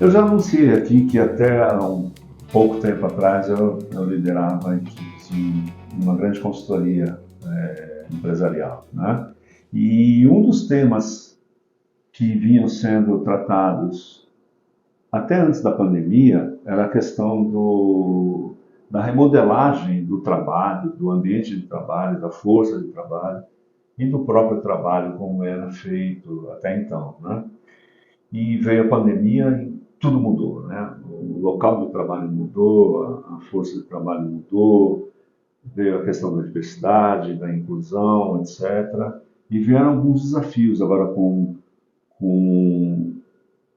Eu já anunciei aqui que até há um pouco tempo atrás eu liderava a equipe de uma grande consultoria empresarial, né? E um dos temas que vinham sendo tratados até antes da pandemia era a questão da remodelagem do trabalho, do ambiente de trabalho, da força de trabalho e do próprio trabalho como era feito até então, né? E veio a pandemia e tudo mudou, né? O local do trabalho mudou, a força de trabalho mudou, veio a questão da diversidade, da inclusão, etc. E vieram alguns desafios agora com,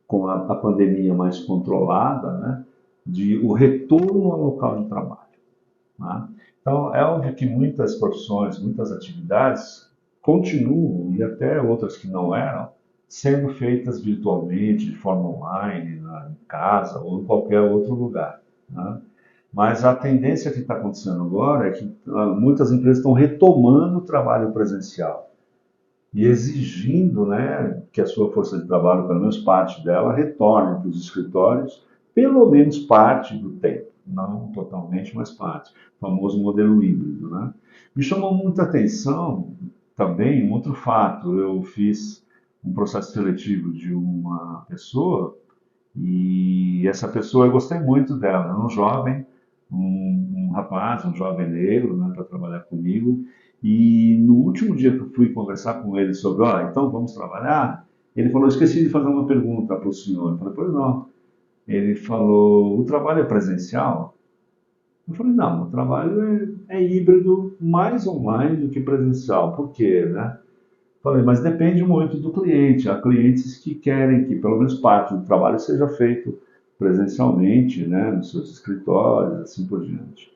com a pandemia mais controlada, né? De o retorno ao local de trabalho, né? Então, é óbvio que muitas profissões, muitas atividades continuam, e até outras que não eram, sendo feitas virtualmente, de forma online, em casa ou em qualquer outro lugar, né? Mas a tendência que está acontecendo agora é que muitas empresas estão retomando o trabalho presencial e exigindo, né, que a sua força de trabalho, pelo menos parte dela, retorne para os escritórios, pelo menos parte do tempo, não totalmente, mas parte, o famoso modelo híbrido, né? Me chamou muita atenção também um outro fato. Eu fiz um processo seletivo de uma pessoa e essa pessoa, eu gostei muito dela, era um jovem, um rapaz, um jovem negro, né, para trabalhar comigo. E no último dia que eu fui conversar com ele sobre, então vamos trabalhar, ele falou, esqueci de fazer uma pergunta para o senhor. Eu falei, pois não. Ele falou, o trabalho é presencial? Eu falei, não, o trabalho é híbrido, mais online do que presencial. Por quê, né? Falei, mas depende muito do cliente. Há clientes que querem que pelo menos parte do trabalho seja feito presencialmente, né, nos seus escritórios, assim por diante.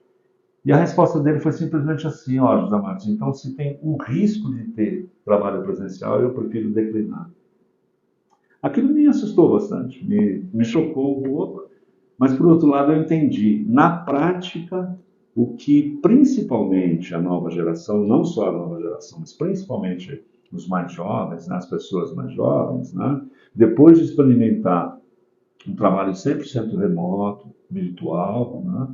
E a resposta dele foi simplesmente assim, José Martins, então se tem um risco de ter trabalho presencial, eu prefiro declinar. Aquilo me assustou bastante, me chocou um pouco, mas por outro lado eu entendi, na prática, o que principalmente a nova geração, não só a nova geração, mas principalmente os mais jovens, né, as pessoas mais jovens, né, depois de experimentar um trabalho 100% remoto, virtual, né,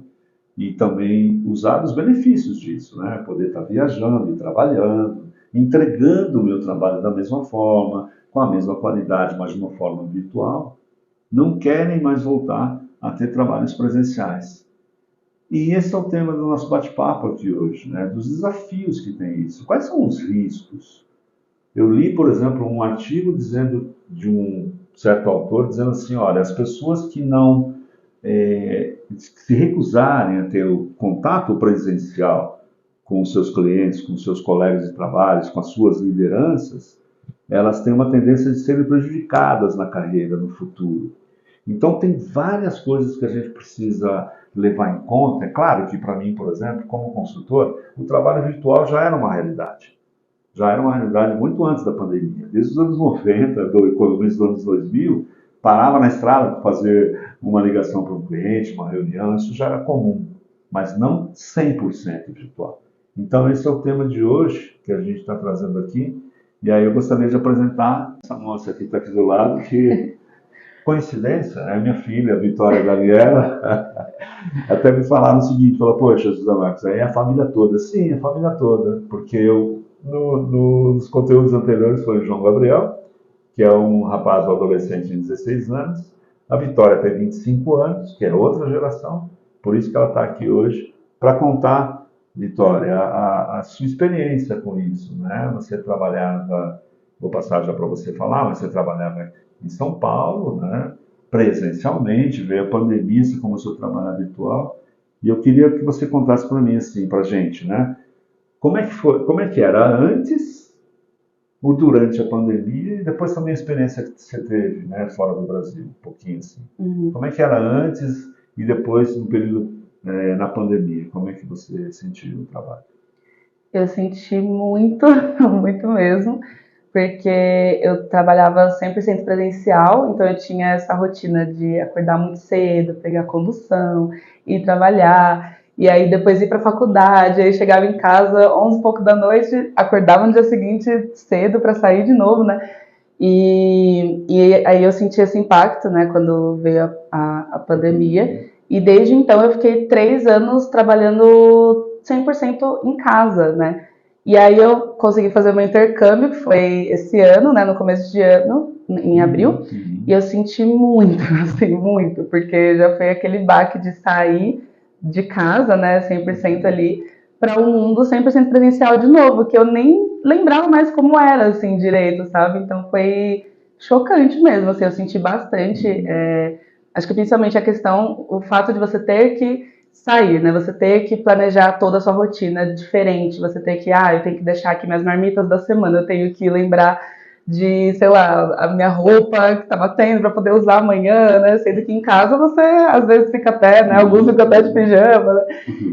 e também usar os benefícios disso, né, poder estar viajando e trabalhando, entregando o meu trabalho da mesma forma, com a mesma qualidade, mas de uma forma virtual, não querem mais voltar a ter trabalhos presenciais. E esse é o tema do nosso bate-papo aqui hoje, né, dos desafios que tem isso. Quais são os riscos? Eu li, por exemplo, um artigo dizendo de um certo autor, dizendo assim, olha, as pessoas que não se recusarem a ter o contato presencial com os seus clientes, com os seus colegas de trabalho, com as suas lideranças, elas têm uma tendência de serem prejudicadas na carreira, no futuro. Então, tem várias coisas que a gente precisa levar em conta. É claro que, para mim, por exemplo, como consultor, o trabalho virtual já era uma realidade. Já era uma realidade muito antes da pandemia. Desde os anos 90, do começo dos anos 2000, parava na estrada para fazer uma ligação para um cliente, uma reunião, isso já era comum, mas não 100% virtual. Então, esse é o tema de hoje que a gente está trazendo aqui. E aí eu gostaria de apresentar essa moça que está aqui do lado, que, coincidência, né? Minha filha, a Vitória Gabriela, até me falaram o seguinte, falou, poxa, José Marcos, aí é a família toda. Sim, a família toda, porque eu, nos conteúdos anteriores foi o João Gabriel, que é um rapaz ou adolescente de 16 anos, a Vitória tem 25 anos, que é outra geração, por isso que ela está aqui hoje, para contar, Vitória, a sua experiência com isso, né? Você trabalhava, vou passar já para você falar, mas você trabalhava em São Paulo, né? Presencialmente, veio a pandemia, você começou a trabalhar virtual, e eu queria que você contasse para mim, assim, para a gente, né? Como é que foi, como é que era antes, ou durante a pandemia, e depois também a experiência que você teve, né, fora do Brasil, um pouquinho assim. Como é que era antes e depois, no período, na pandemia, como é que você sentiu o trabalho? Eu senti muito, muito mesmo, porque eu trabalhava 100% presencial, então eu tinha essa rotina de acordar muito cedo, pegar condução, ir trabalhar, e aí depois ir para a faculdade, aí chegava em casa 11 e pouco da noite, acordava no dia seguinte cedo para sair de novo, né? E aí eu senti esse impacto, né, quando veio a pandemia. E desde então eu fiquei 3 anos trabalhando 100% em casa, né? E aí eu consegui fazer meu intercâmbio, que foi esse ano, né, no começo de ano, em abril. E eu senti muito, assim, muito, porque já foi aquele baque de sair de casa, né, 100% ali, para um mundo 100% presencial de novo, que eu nem lembrava mais como era, assim, direito, sabe? Então foi chocante mesmo, assim, eu senti bastante. Acho que principalmente a questão, o fato de você ter que sair, né? Você ter que planejar toda a sua rotina diferente, você ter que, eu tenho que deixar aqui minhas marmitas da semana, eu tenho que lembrar de, sei lá, a minha roupa que tava tendo para poder usar amanhã, né? Sendo que em casa você às vezes fica até, né? Alguns ficam até de pijama, né?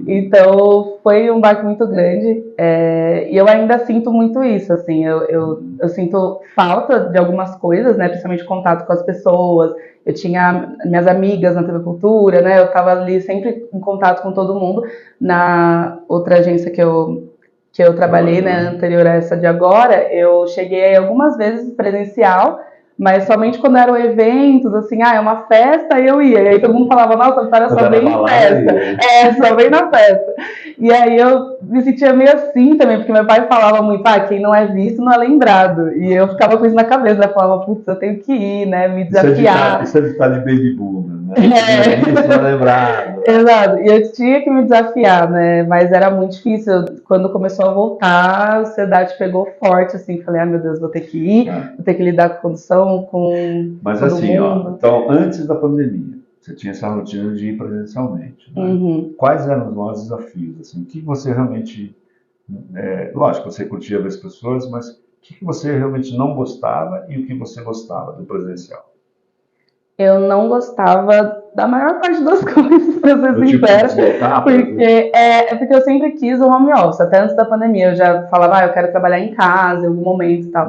Então foi um baque muito grande, e eu ainda sinto muito isso, assim, eu sinto falta de algumas coisas, né? Principalmente contato com as pessoas. Eu tinha minhas amigas na TV Cultura, né? Eu estava ali sempre em contato com todo mundo. Na outra agência que eu trabalhei, né, anterior a essa de agora, eu cheguei algumas vezes presencial, mas somente quando eram eventos, assim, é uma festa, eu ia. E aí todo mundo falava, nossa, a Vitória só vem em festa. Só vem na festa. E aí eu me sentia meio assim também, porque meu pai falava muito, quem não é visto não é lembrado. E eu ficava com isso na cabeça, né? Falava, putz, eu tenho que ir, né? Me desafiar. Isso é de estar de baby boomer, né? Não é visto, não é lembrado. Exato, e eu tinha que me desafiar, né? Mas era muito difícil. Quando começou a voltar, a ansiedade pegou forte, assim. Falei, meu Deus, vou ter que ir, vou ter que lidar com condução, com Mas todo assim, mundo. Então antes da pandemia, você tinha essa rotina de ir presencialmente, né? Quais eram os maiores desafios? Assim, o que você realmente... lógico, você curtia ver as pessoas, mas o que você realmente não gostava e o que você gostava do presencial? Eu não gostava da maior parte das coisas, pra ser sincera, porque eu sempre quis o home office, até antes da pandemia. Eu já falava, eu quero trabalhar em casa em algum momento e tal.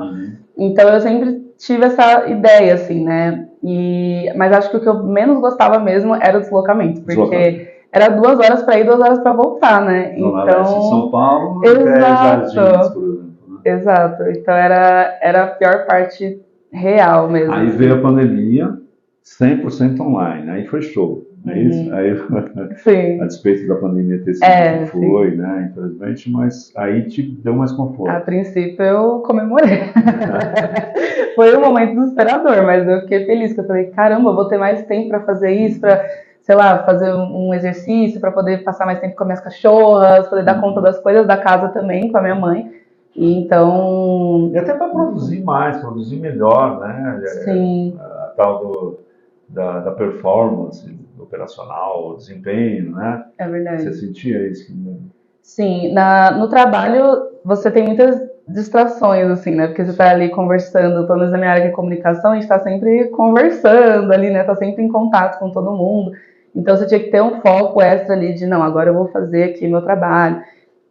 Então eu sempre tive essa ideia, assim, né? Mas acho que o que eu menos gostava mesmo era o deslocamento, porque era 2 horas para ir, 2 horas para voltar, né? Então, São Paulo, exato, Jardins, por exemplo. Né? Exato. Então era a pior parte real mesmo. Aí veio a pandemia, 100% online, aí foi show, não é isso? Aí, a despeito da pandemia ter sido que foi, né, infelizmente, mas aí te deu mais conforto. A princípio eu comemorei. Foi um momento desesperador, mas eu fiquei feliz, que eu falei, caramba, eu vou ter mais tempo para fazer isso, para, sei lá, fazer um exercício, para poder passar mais tempo com as minhas cachorras, poder dar conta das coisas da casa também, com a minha mãe. Então... E até para produzir mais, produzir melhor, né? Sim. A tal da performance operacional, o desempenho, né? É verdade. Você sentia isso? Sim, no trabalho você tem muitas distrações, assim, né? Porque você está ali conversando, pelo menos na minha área de comunicação, a gente está sempre conversando ali, né? Está sempre em contato com todo mundo. Então você tinha que ter um foco extra ali de, não, agora eu vou fazer aqui meu trabalho.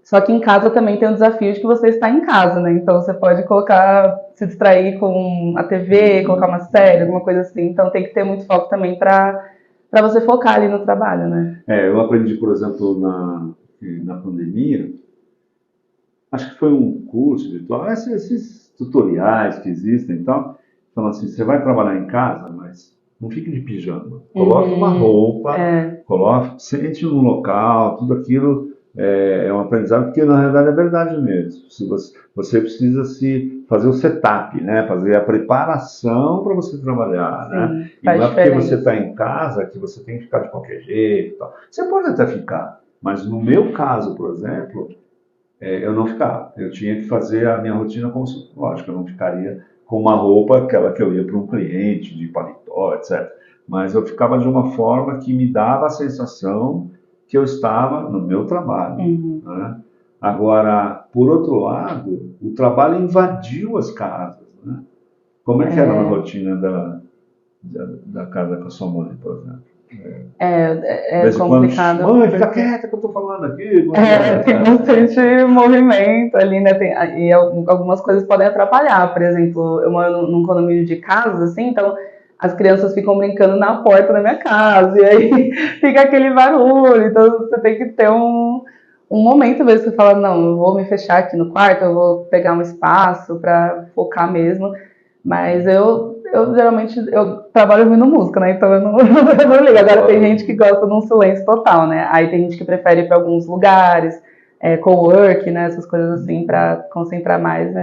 Só que em casa também tem o desafio de que você está em casa, né? Então você pode se distrair com a TV, colocar uma série, alguma coisa assim. Então tem que ter muito foco também para você focar ali no trabalho, né? Eu aprendi, por exemplo, na pandemia, acho que foi um curso virtual, esses tutoriais que existem e tal, falando assim, você vai trabalhar em casa, mas não fique de pijama. Coloque uma roupa, sente num local, tudo aquilo é um aprendizado, porque na realidade é verdade mesmo. Se você precisa fazer o setup, né? Fazer a preparação para você trabalhar, né? E não é porque você está em casa que você tem que ficar de qualquer jeito e tal. Você pode até ficar, mas no meu caso, por exemplo, eu não ficava. Eu tinha que fazer a minha rotina como se, lógico, eu não ficaria com uma roupa aquela que eu ia para um cliente, de paletó, etc. Mas eu ficava de uma forma que me dava a sensação que eu estava no meu trabalho. Né? Agora, por outro lado, o trabalho invadiu as casas. Né? Como é que era a rotina da casa com a sua mãe, por exemplo? É complicado. Mãe, fica quieta que eu estou falando aqui. Tem bastante movimento ali, né? E algumas coisas podem atrapalhar. Por exemplo, eu moro num condomínio de casas, assim, então as crianças ficam brincando na porta da minha casa, e aí fica aquele barulho. Então você tem que ter um momento mesmo que você fala, não, eu vou me fechar aqui no quarto, eu vou pegar um espaço para focar mesmo. Mas eu geralmente eu trabalho ouvindo música, né? Então eu não, eu não ligo. Agora tem gente que gosta de um silêncio total, né? Aí tem gente que prefere ir para alguns lugares, cowork, né? Essas coisas assim, para concentrar mais,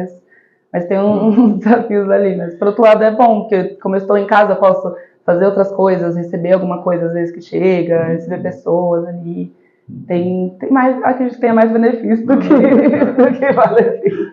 mas tem uns desafios ali. Mas por outro lado é bom, porque como eu estou em casa, eu posso fazer outras coisas, receber alguma coisa às vezes que chega, receber pessoas ali. Tem mais, acredito que tenha mais benefício do que malefício.